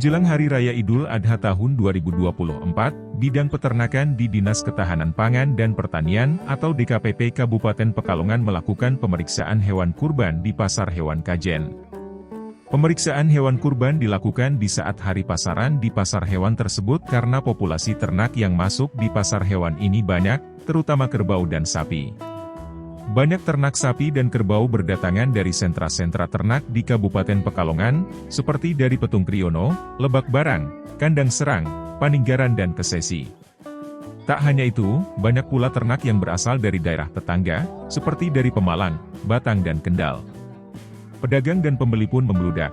Menjelang Hari Raya Idul Adha tahun 2024, Bidang Peternakan di Dinas Ketahanan Pangan dan Pertanian atau DKPP Kabupaten Pekalongan melakukan pemeriksaan hewan kurban di Pasar Hewan Kajen. Pemeriksaan hewan kurban dilakukan di saat hari pasaran di pasar hewan tersebut karena populasi ternak yang masuk di pasar hewan ini banyak, terutama kerbau dan sapi. Banyak ternak sapi dan kerbau berdatangan dari sentra-sentra ternak di Kabupaten Pekalongan, seperti dari Petung Kriono, Lebak Barang, Kandang Serang, Paninggaran dan Kesesi. Tak hanya itu, banyak pula ternak yang berasal dari daerah tetangga, seperti dari Pemalang, Batang dan Kendal. Pedagang dan pembeli pun membludak.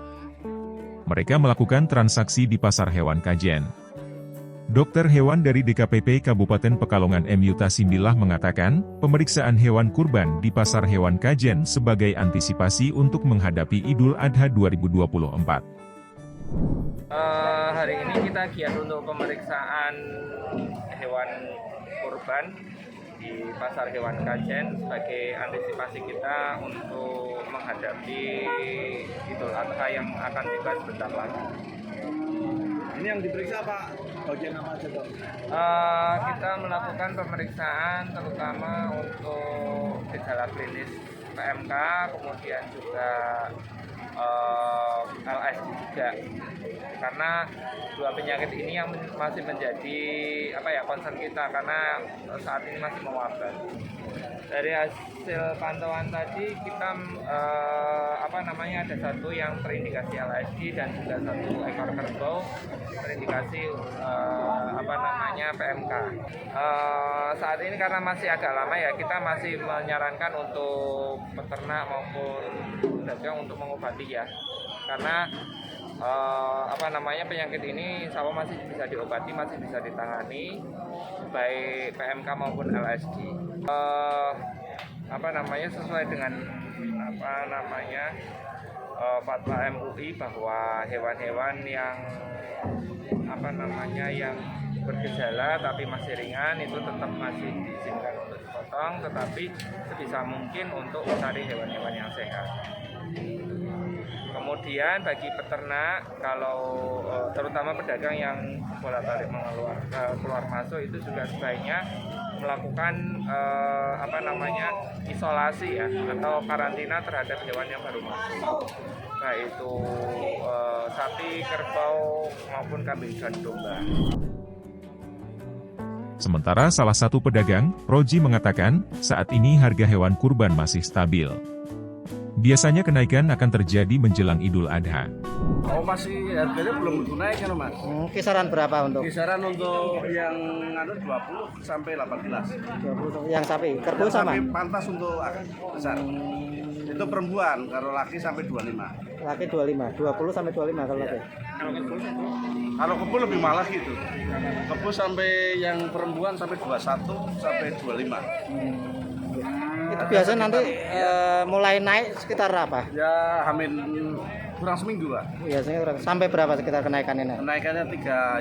Mereka melakukan transaksi di Pasar Hewan Kajen. Dokter hewan dari DKPP Kabupaten Pekalongan M. Yuta Simbilah mengatakan, pemeriksaan hewan kurban di Pasar Hewan Kajen sebagai antisipasi untuk menghadapi Idul Adha 2024. Hari ini kita giat untuk pemeriksaan hewan kurban di Pasar Hewan Kajen sebagai antisipasi kita untuk menghadapi Idul Adha yang akan tiba sebentar lagi. Ini yang diperiksa apa? Bagian apa aja, Dok? Kita melakukan pemeriksaan terutama untuk gejala klinis PMK, kemudian juga LSD juga. Karena dua penyakit ini yang masih menjadi concern kita karena saat ini masih mewabah. Dari hasil pantauan tadi kita ada satu yang terindikasi LSD dan juga satu ekor kerbau terindikasi PMK. Saat ini karena masih agak lama ya, kita masih menyarankan untuk peternak maupun pedagang untuk mengobati ya, karena penyakit ini insya Allah masih bisa diobati, masih bisa ditangani baik PMK maupun LSD. Sesuai dengan fatwa MUI bahwa hewan-hewan yang yang bergejala tapi masih ringan itu tetap masih diizinkan untuk dipotong, tetapi sebisa mungkin untuk mencari hewan-hewan yang sehat. Kemudian bagi peternak, kalau terutama pedagang yang bolak-balik keluar masuk itu juga sebaiknya melakukan isolasi ya atau karantina terhadap hewan yang baru masuk, baik itu sapi, kerbau maupun kambing dan domba. Sementara salah satu pedagang, Roji mengatakan, saat ini harga hewan kurban masih stabil. Biasanya kenaikan akan terjadi menjelang Idul Adha. Oh, masih harganya belum naik kan, Mas? Kisaran berapa untuk? Kisaran untuk yang 20 sampai 18. 20 yang sapi, kerbau sama? Sapi pantas untuk agak besar. Itu perempuan, kalau laki sampai 25. Laki 25, 20 sampai 25 kalau laki. Kalau kebo lebih malah gitu. Kebo sampai yang perempuan sampai 21 sampai 25. Itu biasanya nanti mulai naik sekitar apa? Ya hamin kurang seminggu lah. Biasanya sampai berapa sekitar kenaikannya? Kenaikannya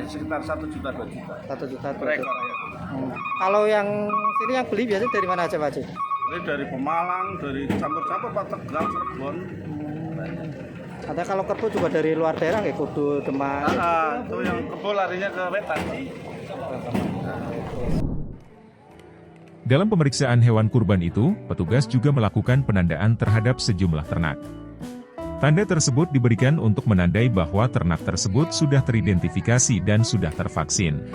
sekitar 1 juta 2 juta. 1 juta Per ekor. Kalau yang sini yang beli biasanya dari mana aja, Pak Haji? Ini dari Pemalang, dari campur-campur Pak Tegal, Cirebon. Ada kalau kerbau juga dari luar daerah kayak Kudus, Demak. Itu yang kebo larinya ke wetan. Dalam pemeriksaan hewan kurban itu, petugas juga melakukan penandaan terhadap sejumlah ternak. Tanda tersebut diberikan untuk menandai bahwa ternak tersebut sudah teridentifikasi dan sudah tervaksin.